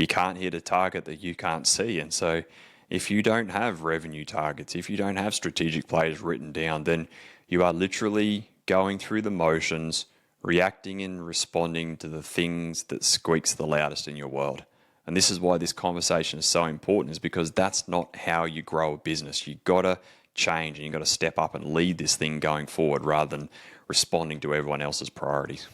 You can't hit a target that you can't see. And so if you don't have revenue targets, if you don't have strategic plays written down, then you are literally going through the motions, reacting and responding to the things that squeaks the loudest in your world. And this is why this conversation is so important, is because that's not how you grow a business. You got to change and you got to step up and lead this thing going forward rather than responding to everyone else's priorities.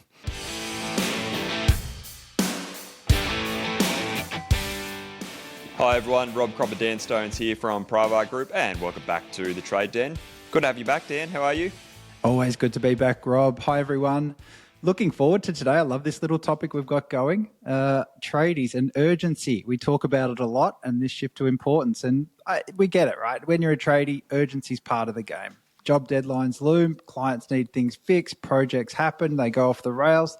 Hi everyone, Rob Kropp and Dan Stones here from Pravar Group, and welcome back to the Trade Den. Good to have you back, Dan. How are you? Always good to be back, Rob. Hi everyone. Looking forward to today. I love this little topic we've got going. Tradies and urgency. We talk about it a lot, and this shift to importance. And we get it, right? When you're a tradie, urgency is part of the game. Job deadlines loom, clients need things fixed, projects happen, they go off the rails.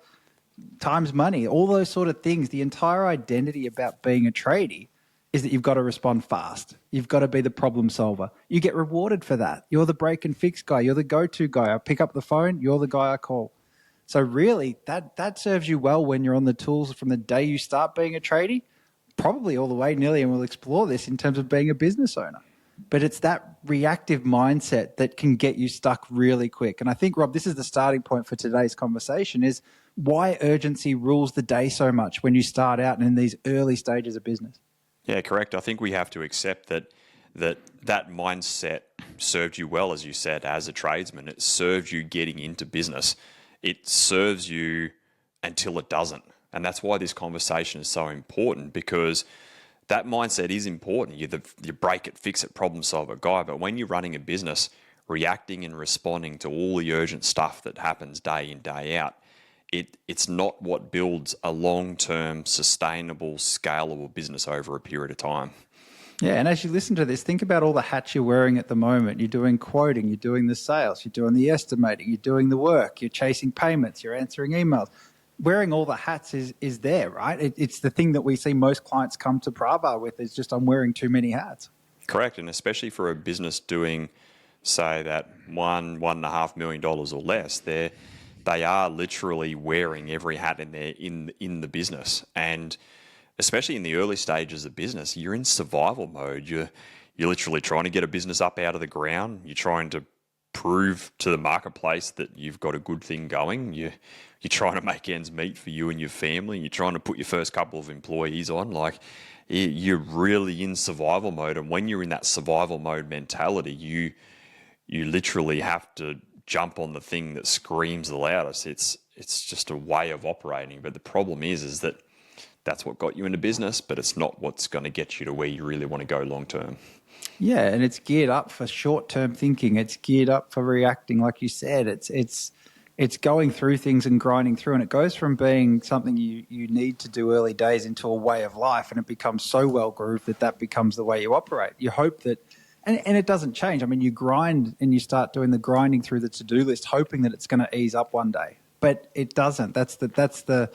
Time's money, all those sort of things. The entire identity about being a tradie is that you've got to respond fast. You've got to be the problem solver. You get rewarded for that. You're the break and fix guy. You're the go-to guy. I pick up the phone. You're the guy I call. So really, that serves you well when you're on the tools from the day you start being a tradie, probably all the way nearly, and we'll explore this in terms of being a business owner. But it's that reactive mindset that can get you stuck really quick. And I think, Rob, this is the starting point for today's conversation, is why urgency rules the day so much when you start out and in these early stages of business. Yeah, correct. I think we have to accept that mindset served you well, as you said, as a tradesman. It served you getting into business. It serves you until it doesn't. And that's why this conversation is so important, because that mindset is important. You're the break it, fix it, problem solver guy. But when you're running a business, reacting and responding to all the urgent stuff that happens day in, day out, it's not what builds a long-term, sustainable, scalable business over a period of time. Yeah, and as you listen to this, think about all the hats you're wearing at the moment. You're doing quoting, you're doing the sales, you're doing the estimating, you're doing the work, you're chasing payments, you're answering emails. Wearing all the hats is there, right? It's the thing that we see most clients come to Pravar with, is just, I'm wearing too many hats. Correct, and especially for a business doing, say, that $1.5 million or less, they are literally wearing every hat in the business. And especially in the early stages of business, you're in survival mode. You're literally trying to get a business up out of the ground. You're trying to prove to the marketplace that you've got a good thing going. You're trying to make ends meet for you and your family. You're trying to put your first couple of employees on. Like, you're really in survival mode. And when you're in that survival mode mentality, you literally have to jump on the thing that screams the loudest. It's just a way of operating. But the problem is that that's what got you into business, but it's not what's going to get you to where you really want to go long term. Yeah, and it's geared up for short-term thinking. It's geared up for reacting, like you said. It's going through things and grinding through, and it goes from being something you need to do early days into a way of life, and it becomes so well-grooved that becomes the way you operate. You hope that, and it doesn't change. I mean, you grind and you start doing the grinding through the to-do list, hoping that it's going to ease up one day, but it doesn't. That's the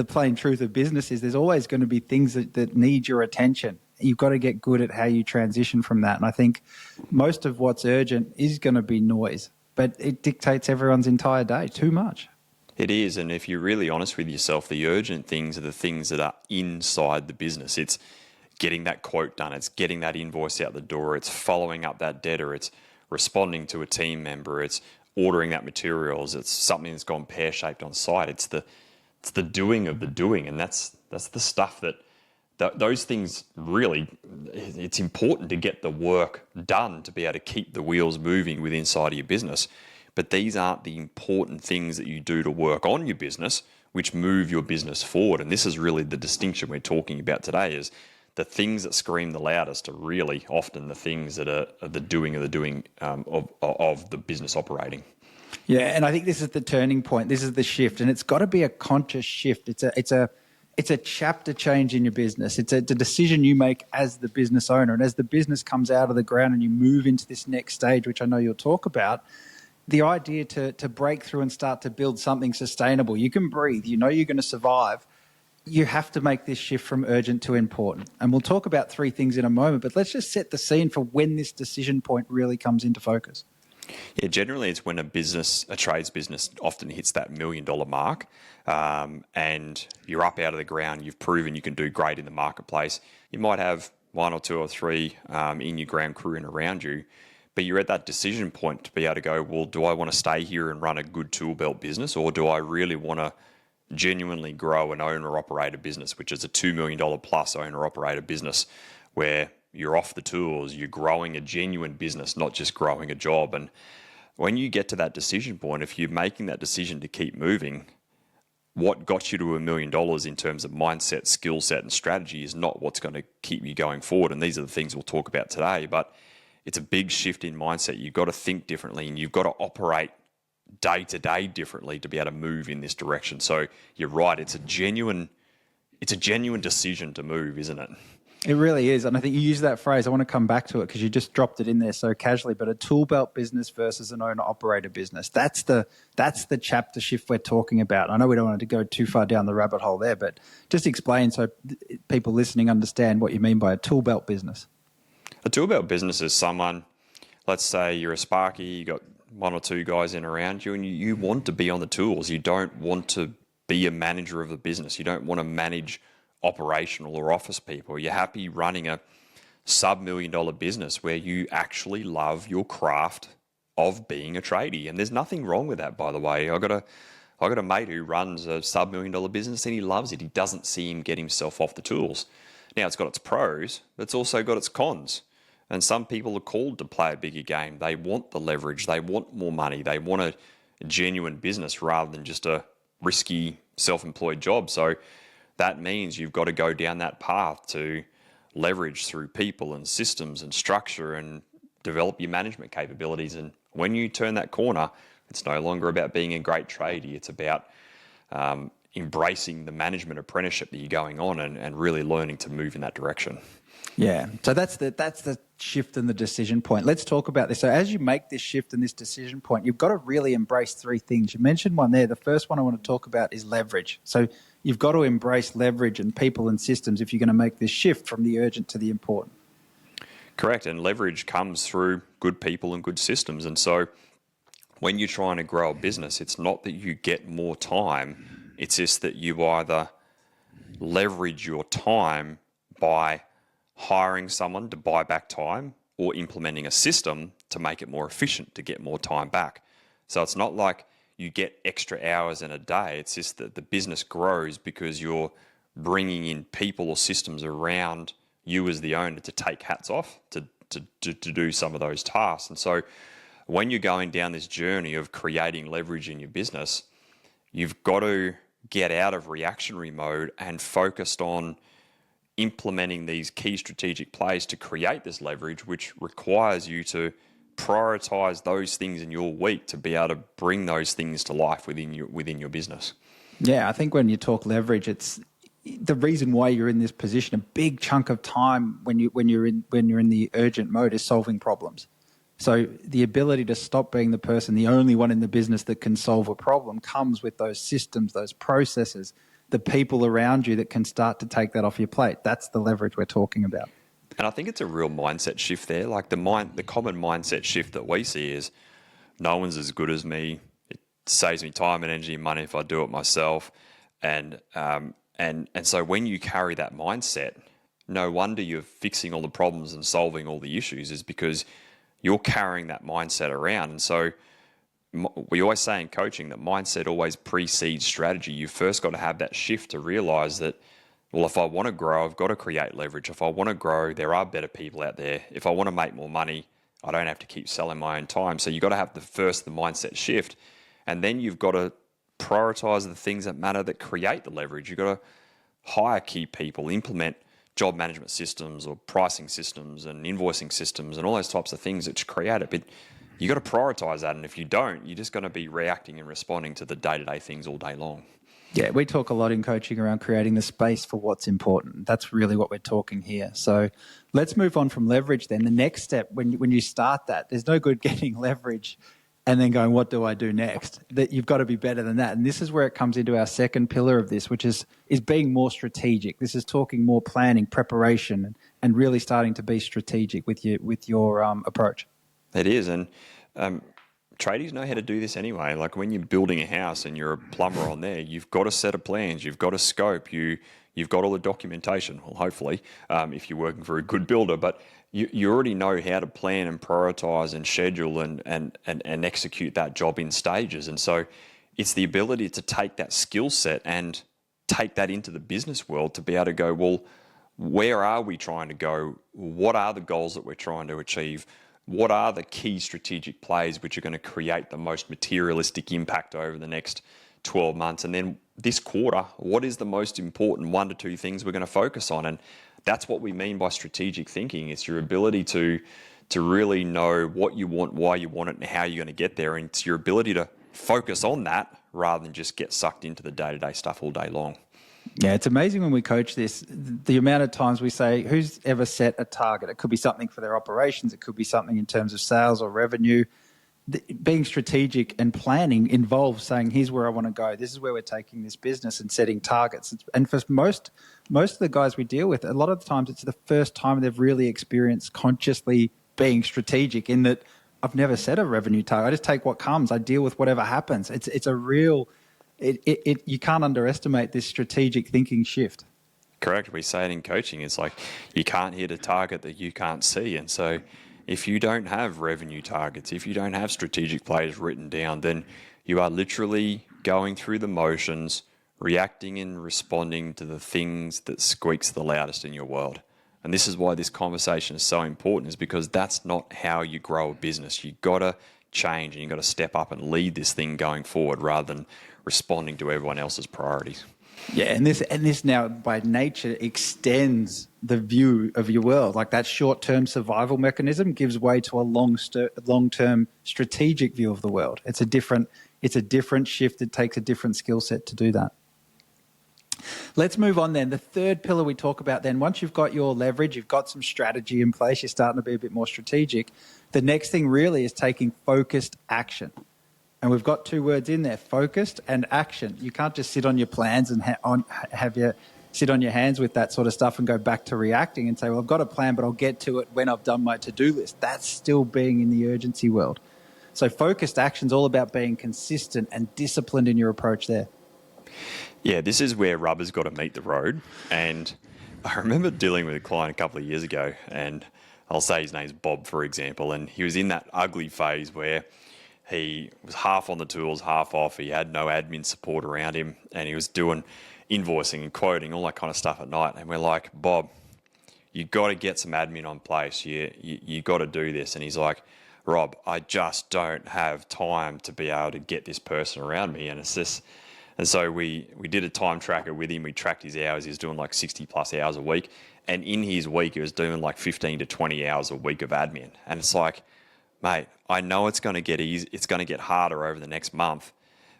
plain truth of business, is there's always going to be things that need your attention. You've got to get good at how you transition from that. And I think most of what's urgent is going to be noise, but it dictates everyone's entire day too much. It is. And if you're really honest with yourself, the urgent things are the things that are inside the business. It's getting that quote done. It's getting that invoice out the door. It's following up that debtor. It's responding to a team member. It's ordering that materials. It's something that's gone pear-shaped on site. It's the doing of the doing. And that's the stuff that those things really, it's important to get the work done to be able to keep the wheels moving with inside of your business. But these aren't the important things that you do to work on your business, which move your business forward. And this is really the distinction we're talking about today, is the things that scream the loudest are really often the things that are the doing of the business operating. Yeah, and I think this is the turning point. This is the shift, and it's got to be a conscious shift. It's a chapter change in your business. It's a decision you make as the business owner, and as the business comes out of the ground and you move into this next stage, which I know you'll talk about, the idea to break through and start to build something sustainable. You can breathe. You know you're going to survive. You have to make this shift from urgent to important. And we'll talk about three things in a moment, but let's just set the scene for when this decision point really comes into focus. Yeah, generally it's when a trades business often hits that $1 million mark, and you're up out of the ground, you've proven you can do great in the marketplace. You might have one or two or three in your ground crew and around you, but you're at that decision point to be able to go, well, do I want to stay here and run a good tool belt business, or do I really want to genuinely grow an owner-operator business, which is a $2 million plus owner-operator business where you're off the tools, you're growing a genuine business, not just growing a job. And when you get to that decision point, if you're making that decision to keep moving, what got you to $1 million in terms of mindset, skill set, and strategy is not what's going to keep you going forward. And these are the things we'll talk about today. But it's a big shift in mindset. You've got to think differently, and you've got to operate day to day differently to be able to move in this direction. So you're right. It's a genuine decision to move, isn't it? It really is. And I think you use that phrase. I want to come back to it because you just dropped it in there so casually. But a tool belt business versus an owner operator business. That's the chapter shift we're talking about. I know we don't want to go too far down the rabbit hole there, but just explain so people listening understand what you mean by a tool belt business. A tool belt business is someone, let's say you're a Sparky, you got one or two guys in around you, and you want to be on the tools. You don't want to be a manager of the business. You don't want to manage operational or office people. You're happy running a sub-$1 million business where you actually love your craft of being a tradie. And there's nothing wrong with that, by the way. I got a mate who runs a sub-$1 million business and he loves it. He doesn't see him get himself off the tools. Now, it's got its pros, but it's also got its cons. And some people are called to play a bigger game. They want the leverage. They want more money. They want a genuine business rather than just a risky self-employed job. So that means you've got to go down that path to leverage through people and systems and structure and develop your management capabilities. And when you turn that corner, it's no longer about being a great tradie. It's about embracing the management apprenticeship that you're going on and really learning to move in that direction. Yeah. So that's the shift in the decision point. Let's talk about this. So as you make this shift in this decision point, you've got to really embrace three things. You mentioned one there. The first one I want to talk about is leverage. So you've got to embrace leverage and people and systems if you're going to make this shift from the urgent to the important. Correct. And leverage comes through good people and good systems. And so when you're trying to grow a business, it's not that you get more time. It's just that you either leverage your time by hiring someone to buy back time or implementing a system to make it more efficient to get more time back. So it's not like you get extra hours in a day. It's just that the business grows because you're bringing in people or systems around you as the owner to take hats off to do some of those tasks. And so when you're going down this journey of creating leverage in your business, you've got to get out of reactionary mode and focused on implementing these key strategic plays to create this leverage, which requires you to prioritize those things in your week to be able to bring those things to life within your business. Yeah, I think when you talk leverage, it's the reason why you're in this position. A big chunk of time when you're in the urgent mode is solving problems. So the ability to stop being the person, the only one in the business that can solve a problem, comes with those systems, those processes, the people around you that can start to take that off your plate. That's the leverage we're talking about. And I think it's a real mindset shift there. Like the common mindset shift that we see is no one's as good as me. It saves me time and energy and money if I do it myself. And so when you carry that mindset, no wonder you're fixing all the problems and solving all the issues, is because you're carrying that mindset around. And so we always say in coaching that mindset always precedes strategy. You first got to have that shift to realize that, well, if I want to grow, I've got to create leverage. If I want to grow, there are better people out there. If I want to make more money, I don't have to keep selling my own time. So you've got to have the mindset shift, and then you've got to prioritize the things that matter that create the leverage. You've got to hire key people, implement job management systems or pricing systems and invoicing systems and all those types of things that create it. But you got to prioritize that. And if you don't, you're just going to be reacting and responding to the day-to-day things all day long. Yeah, we talk a lot in coaching around creating the space for what's important. That's really what we're talking here. So let's move on from leverage then. The next step, when you start that, there's no good getting leverage and then going, what do I do next? That you've got to be better than that. And this is where it comes into our second pillar of this, which is being more strategic. This is talking more planning, preparation, and really starting to be strategic with your approach. It is. And tradies know how to do this anyway. Like when you're building a house and you're a plumber on there, you've got a set of plans, you've got a scope, you've got all the documentation. Well, hopefully, if you're working for a good builder, but you already know how to plan and prioritize and schedule and execute that job in stages. And so it's the ability to take that skill set and take that into the business world to be able to go, well, where are we trying to go? What are the goals that we're trying to achieve? What are the key strategic plays which are going to create the most materialistic impact over the next 12 months? And then this quarter, what is the most important 1 to 2 things we're going to focus on? And that's what we mean by strategic thinking. It's your ability to really know what you want, why you want it, and how you're going to get there. And it's your ability to focus on that rather than just get sucked into the day-to-day stuff all day long. Yeah, it's amazing when we coach this, the amount of times we say, who's ever set a target? It could be something for their operations. It could be something in terms of sales or revenue. Being strategic and planning involves saying, here's where I want to go. This is where we're taking this business and setting targets. And for most of the guys we deal with, a lot of the times it's the first time they've really experienced consciously being strategic in that I've never set a revenue target. I just take what comes. I deal with whatever happens. It's a real... you can't underestimate this strategic thinking shift. Correct. We say it in coaching. It's like you can't hit a target that you can't see. And so if you don't have revenue targets, if you don't have strategic plays written down, then you are literally going through the motions, reacting and responding to the things that squeaks the loudest in your world. And this is why this conversation is so important, is because that's not how you grow a business. You got to change and you got to step up and lead this thing going forward rather than responding to everyone else's priorities. Yeah, and this now by nature extends the view of your world. Like that short-term survival mechanism gives way to a long-term strategic view of the world. It's a different shift. It takes a different skill set to do that. Let's move on then. The third pillar we talk about then, once you've got your leverage, you've got some strategy in place, you're starting to be a bit more strategic. The next thing really is taking focused action. And we've got 2 words in there, focused and action. You can't just sit on your plans and sit on your hands with that sort of stuff and go back to reacting and say, well, I've got a plan, but I'll get to it when I've done my to-do list. That's still being in the urgency world. So focused action is all about being consistent and disciplined in your approach there. Yeah, this is where rubber's got to meet the road. And I remember dealing with a client a couple of years ago, and I'll say his name's Bob, for example, and he was in that ugly phase where he was half on the tools, half off. He had no admin support around him, and he was doing invoicing and quoting, all that kind of stuff at night. And we're like, Bob, you got to get some admin on place. You got to do this. And he's like, Rob, I just don't have time to be able to get this person around me. And it's this. And so we did a time tracker with him. We tracked his hours. He was doing like 60 plus hours a week. And in his week, he was doing like 15 to 20 hours a week of admin. And it's like, mate, I know it's going to get easy. It's going to get harder over the next month.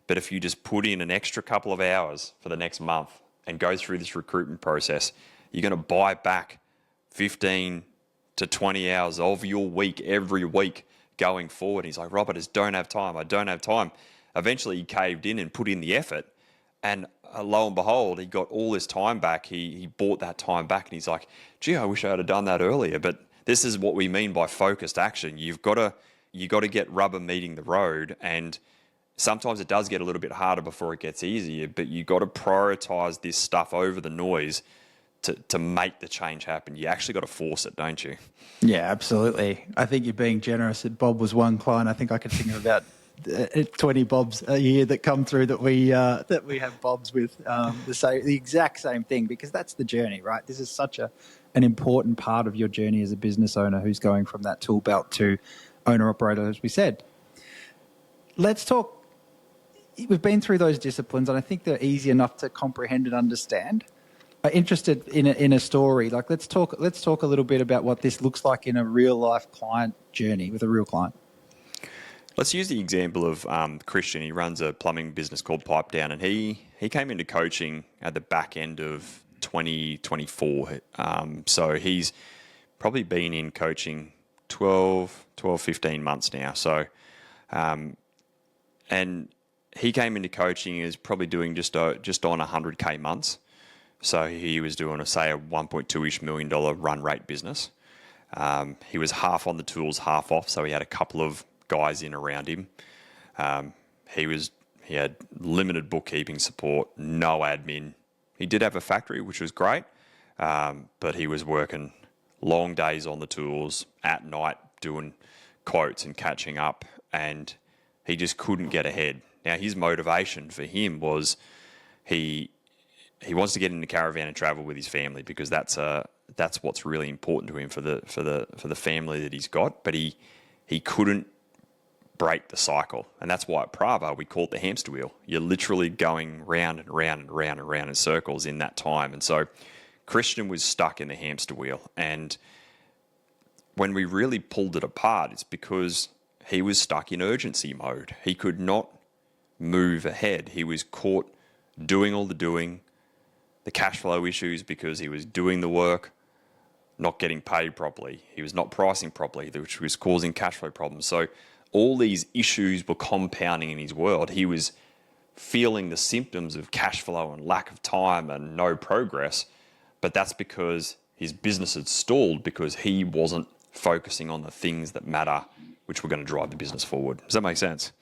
But if you just put in an extra couple of hours for the next month and go through this recruitment process, you're going to buy back 15 to 20 hours of your week every week going forward. He's like, Rob, I just don't have time. I don't have time. Eventually he caved in and put in the effort, and lo and behold, he got all his time back. He bought that time back, and he's like, gee, I wish I had done that earlier. But this is what we mean by focused action. You got to get rubber meeting the road, and sometimes it does get a little bit harder before it gets easier, but you got to prioritize this stuff over the noise to make the change happen. You actually got to force it, don't you? Yeah, absolutely. I think you're being generous. Bob was one client. I think I could think of about 20 Bobs a year that come through that we have Bobs with the exact same thing, because that's the journey, right? This is such an important part of your journey as a business owner who's going from that tool belt to owner operator, as we said. Let's talk. We've been through those disciplines, and I think they're easy enough to comprehend and understand. I'm interested in a story. Like let's talk a little bit about what this looks like in a real life client journey with a real client. Let's use the example of Christian. He runs a plumbing business called Pipe Down, and he came into coaching at the back end of 2024. So he's probably been in coaching 12, 15 months now. So, and he came into coaching as probably doing just on 100K months. So he was doing, say, a $1.2-ish million run rate business. He was half on the tools, half off. So he had a couple of guys in around him. He had limited bookkeeping support, no admin. He did have a factory, which was great, but he was working long days on the tools at night doing quotes and catching up, and he just couldn't get ahead. Now, his motivation for him was he wants to get in the caravan and travel with his family because that's what's really important to him for the family that he's got. But he couldn't break the cycle, and that's why at Pravar we call it the hamster wheel. You're literally going round and round and round and round in circles in that time, and so Christian was stuck in the hamster wheel. And when we really pulled it apart, it's because he was stuck in urgency mode. He could not move ahead. He was caught doing all the doing, the cash flow issues because he was doing the work, not getting paid properly. He was not pricing properly, which was causing cash flow problems. So all these issues were compounding in his world. He was feeling the symptoms of cash flow and lack of time and no progress, but that's because his business had stalled because he wasn't focusing on the things that matter, which were going to drive the business forward. Does that make sense?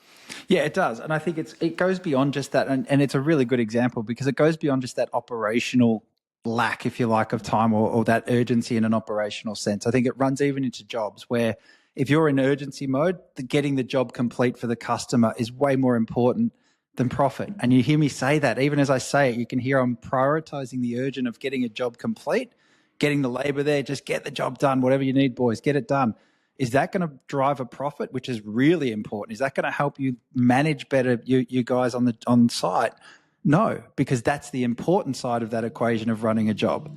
Yeah, it does. And I think it goes beyond just that. And it's a really good example because it goes beyond just that operational lack, if you like, of time or that urgency in an operational sense. I think it runs even into jobs where if you're in urgency mode, getting the job complete for the customer is way more important than profit. And you hear me say that. Even as I say it, you can hear I'm prioritizing the urgent of getting a job complete, getting the labor there, just get the job done, whatever you need, boys, get it done. Is that going to drive a profit, which is really important? Is that going to help you manage better you guys on site? No, because that's the important side of that equation of running a job.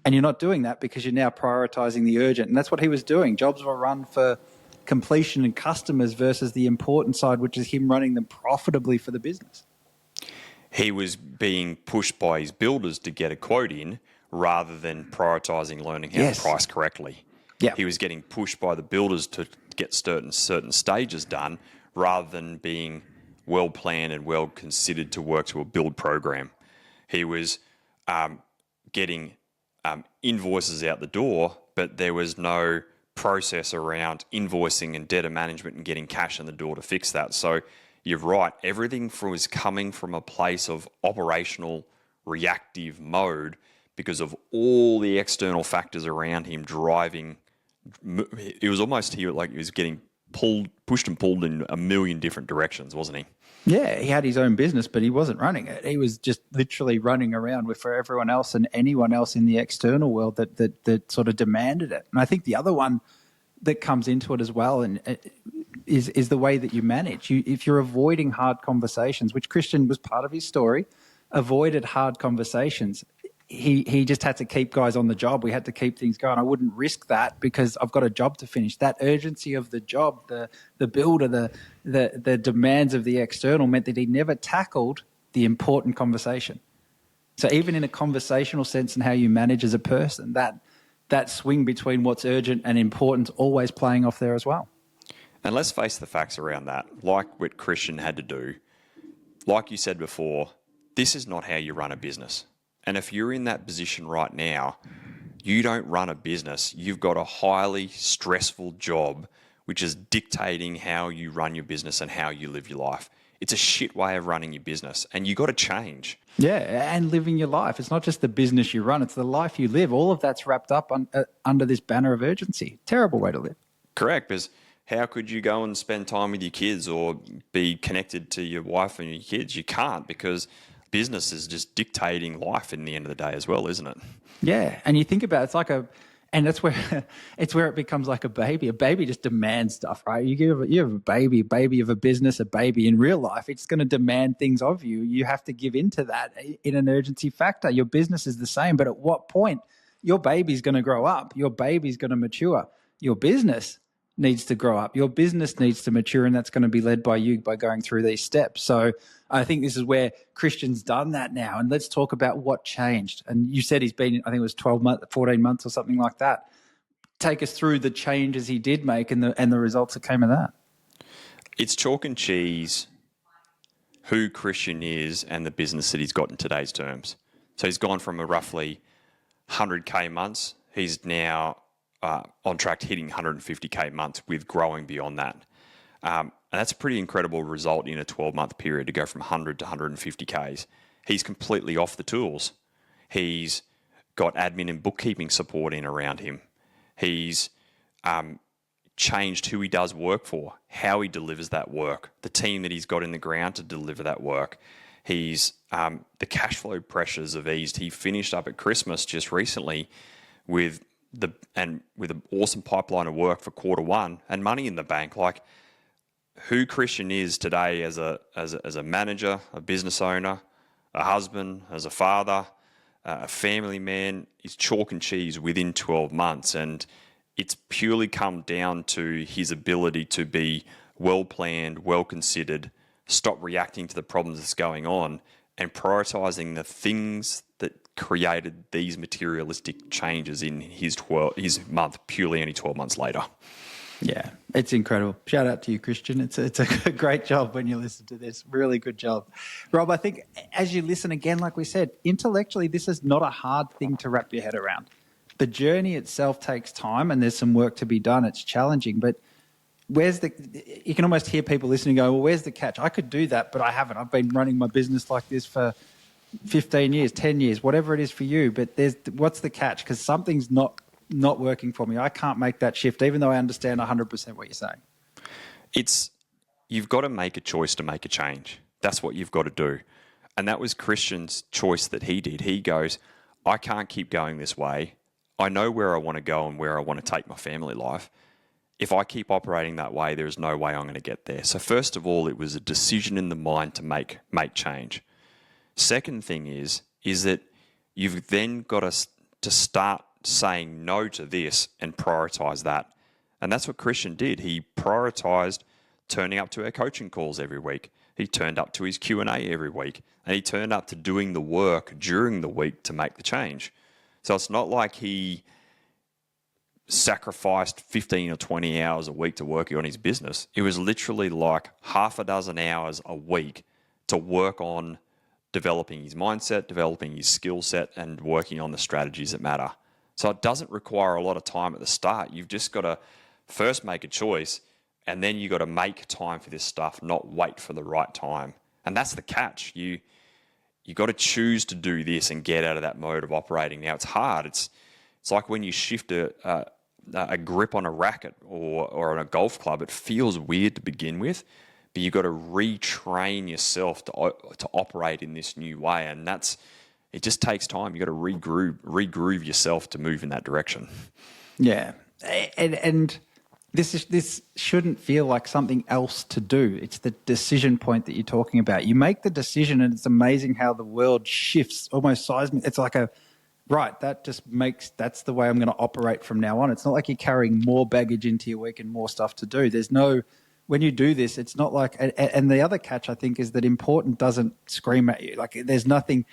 And you're not doing that because you're now prioritizing the urgent. And that's what he was doing. Jobs were run for completion and customers versus the important side, which is him running them profitably for the business. He was being pushed by his builders to get a quote in rather than prioritizing learning how to price correctly. Yeah. He was getting pushed by the builders to get certain stages done rather than being well planned and well considered to work to a build program. He was getting invoices out the door, but there was no process around invoicing and debtor management and getting cash in the door to fix that. So you're right, everything was coming from a place of operational reactive mode because of all the external factors around him driving. It was almost he was getting pushed and pulled in a million different directions, wasn't he? Yeah, he had his own business, but he wasn't running it. He was just literally running around for everyone else and anyone else in the external world that sort of demanded it. And I think the other one that comes into it as well and is the way that you manage. If you're avoiding hard conversations, which Christian was part of his story, avoided hard conversations. He just had to keep guys on the job. We had to keep things going. I wouldn't risk that because I've got a job to finish. That urgency of the job, the builder, the demands of the external meant that he never tackled the important conversation. So even in a conversational sense and how you manage as a person, that swing between what's urgent and important always playing off there as well. And let's face the facts around that. Like what Christian had to do, like you said before, this is not how you run a business. And if you're in that position right now, you don't run a business. You've got a highly stressful job, which is dictating how you run your business and how you live your life. It's a shit way of running your business, and you got to change. Yeah, and living your life. It's not just the business you run, it's the life you live. All of that's wrapped up under this banner of urgency. Terrible way to live. Correct, because how could you go and spend time with your kids or be connected to your wife and your kids? You can't, because business is just dictating life in the end of the day as well, isn't it? Yeah, and you think about and that's where it's where it becomes like a baby. A baby just demands stuff, right? You have a baby of a business, a baby in real life. It's going to demand things of you. You have to give into that in an urgency factor. Your business is the same, but at what point your baby's going to grow up? Your baby's going to mature. Your business needs to grow up. Your business needs to mature, and that's going to be led by you by going through these steps. So I think this is where Christian's done that now. And let's talk about what changed. And you said he's been, I think it was 12 months, 14 months or something like that. Take us through the changes he did make and the results that came of that. It's chalk and cheese who Christian is and the business that he's got in today's terms. So he's gone from a roughly 100K months. He's now on track to hitting 150K months with growing beyond that. And that's a pretty incredible result in a 12-month period to go from 100 to 150 Ks. He's completely off the tools. He's got admin and bookkeeping support in around him. He's changed who he does work for, how he delivers that work, the team that he's got in the ground to deliver that work. He's the cash flow pressures have eased. He finished up at Christmas just recently with an awesome pipeline of work for Q1 and money in the bank. Like who Christian is today as a manager, a business owner, a husband, as a father, a family man, is chalk and cheese within 12 months. And it's purely come down to his ability to be well planned, well considered, stop reacting to the problems that's going on, and prioritizing the things that created these materialistic changes in his month, purely only 12 months later. Yeah, it's incredible. Shout out to you, Christian. It's a great job when you listen to this. Really good job. Rob, I think as you listen again, like we said, intellectually, this is not a hard thing to wrap your head around. The journey itself takes time and there's some work to be done. It's challenging, but you can almost hear people listening go, well, where's the catch? I could do that, but I haven't. I've been running my business like this for 15 years, 10 years, whatever it is for you. But what's the catch? Because something's not working for me. I can't make that shift, even though I understand 100% what you're saying. You've got to make a choice to make a change. That's what you've got to do. And that was Christian's choice that he did. He goes, I can't keep going this way. I know where I want to go and where I want to take my family life. If I keep operating that way, there's no way I'm going to get there. So first of all, it was a decision in the mind to make change. Second thing is that you've then got to start saying no to this and prioritize that. And that's what Christian did. He prioritized turning up to our coaching calls every week. He turned up to his Q&A every week. And he turned up to doing the work during the week to make the change. So it's not like he sacrificed 15 or 20 hours a week to working on his business. It was literally like half a dozen hours a week to work on developing his mindset, developing his skill set, and working on the strategies that matter. So it doesn't require a lot of time at the start. You've just got to first make a choice, and then you've got to make time for this stuff, not wait for the right time. And that's the catch. You got to choose to do this and get out of that mode of operating. Now, it's hard. It's like when you shift a grip on a racket or on a golf club. It feels weird to begin with, but you've got to retrain yourself to operate in this new way. And it just takes time. You've got to regroove yourself to move in that direction. Yeah. And this shouldn't feel like something else to do. It's the decision point that you're talking about. You make the decision and it's amazing how the world shifts almost seismic. It's like that's the way I'm going to operate from now on. It's not like you're carrying more baggage into your week and more stuff to do. When you do this, it's not like, and the other catch I think is that important doesn't scream at you. Like there's nothing,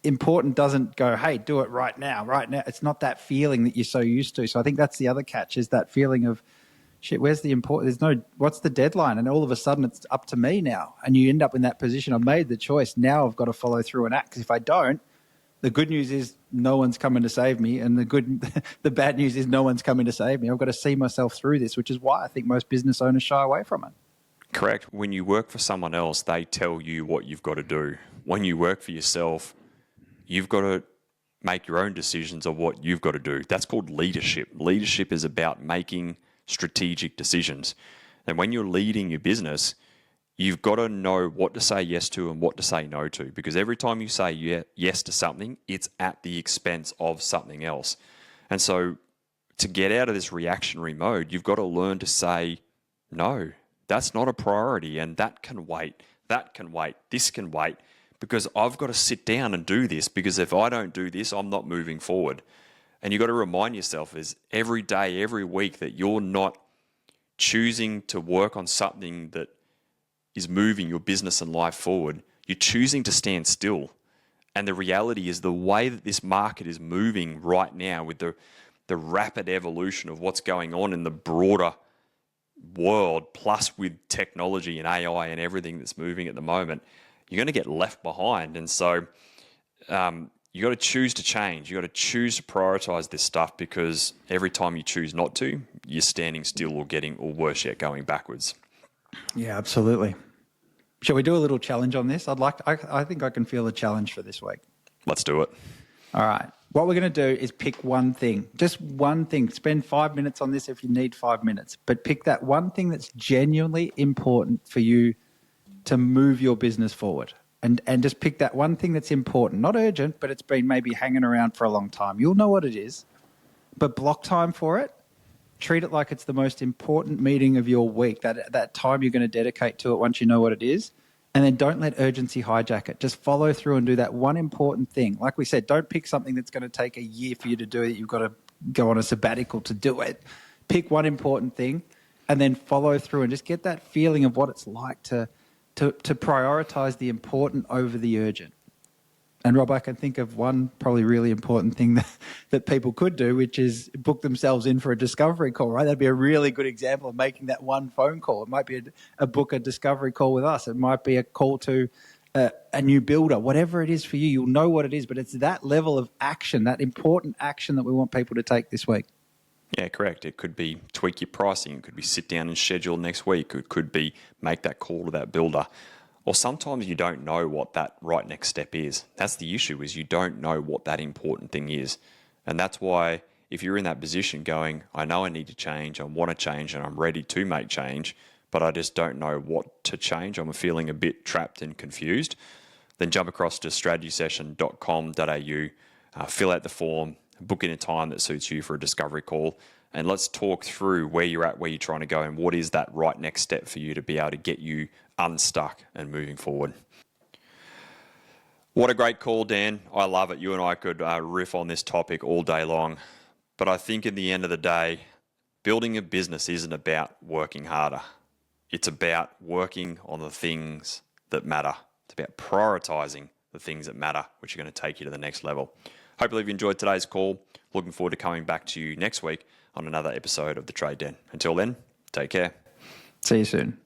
important doesn't go, hey, do it right now. It's not that feeling that you're so used to. So I think that's the other catch, is that feeling of, shit, where's the important? What's the deadline? And all of a sudden it's up to me now. And you end up in that position. I've made the choice. Now I've got to follow through and act. Because if I don't, the good news is no one's coming to save me. And the bad news is no one's coming to save me. I've got to see myself through this, which is why I think most business owners shy away from it. Correct. When you work for someone else, they tell you what you've got to do. When you work for yourself, you've got to make your own decisions of what you've got to do. That's called leadership. Leadership is about making strategic decisions. And when you're leading your business, you've got to know what to say yes to and what to say no to, because every time you say yes to something, it's at the expense of something else. And so to get out of this reactionary mode, you've got to learn to say, no, that's not a priority, and that can wait, this can wait, because I've got to sit down and do this, because if I don't do this, I'm not moving forward. And you've got to remind yourself is every day, every week, that you're not choosing to work on something that is moving your business and life forward. You're choosing to stand still. And the reality is the way that this market is moving right now with the rapid evolution of what's going on in the broader world, plus with technology and AI and everything that's moving at the moment, you're going to get left behind. And so you got to choose to change. You got to choose to prioritize this stuff, because every time you choose not to, you're standing still or worse yet, going backwards. Yeah, absolutely. Shall we do a little challenge on this? I think I can feel a challenge for this week. Let's do it. All right. What we're going to do is pick one thing, just one thing. Spend 5 minutes on this if you need 5 minutes, but pick that one thing that's genuinely important for you to move your business forward. And just pick that one thing that's important, not urgent, but it's been maybe hanging around for a long time. You'll know what it is, but block time for it. Treat it like it's the most important meeting of your week, that time you're going to dedicate to it once you know what it is. And then don't let urgency hijack it. Just follow through and do that one important thing. Like we said, don't pick something that's going to take a year for you to do it. You've got to go on a sabbatical to do it. Pick one important thing and then follow through and just get that feeling of what it's like to prioritize the important over the urgent. And Rob, I can think of one probably really important thing that people could do, which is book themselves in for a discovery call, right? That'd be a really good example of making that one phone call. It might be a book a discovery call with us. It might be a call to a new builder, whatever it is for you. You'll know what it is, but it's that level of action, that important action that we want people to take this week. Yeah, correct. It could be tweak your pricing. It could be sit down and schedule next week. It could be make that call to that builder. Or sometimes you don't know what that right next step is. That's the issue, is you don't know what that important thing is. And that's why if you're in that position going, I know I need to change, I want to change, and I'm ready to make change, but I just don't know what to change, I'm feeling a bit trapped and confused, then jump across to strategysession.com.au, fill out the form, book in a time that suits you for a discovery call, and let's talk through where you're at, where you're trying to go, and what is that right next step for you to be able to get you unstuck and moving forward. What a great call, Dan. I love it. You and I could riff on this topic all day long. But I think in the end of the day, building a business isn't about working harder. It's about working on the things that matter. It's about prioritizing the things that matter, which are going to take you to the next level. Hopefully you've enjoyed today's call. Looking forward to coming back to you next week on another episode of The Trade Den. Until then, take care. See you soon.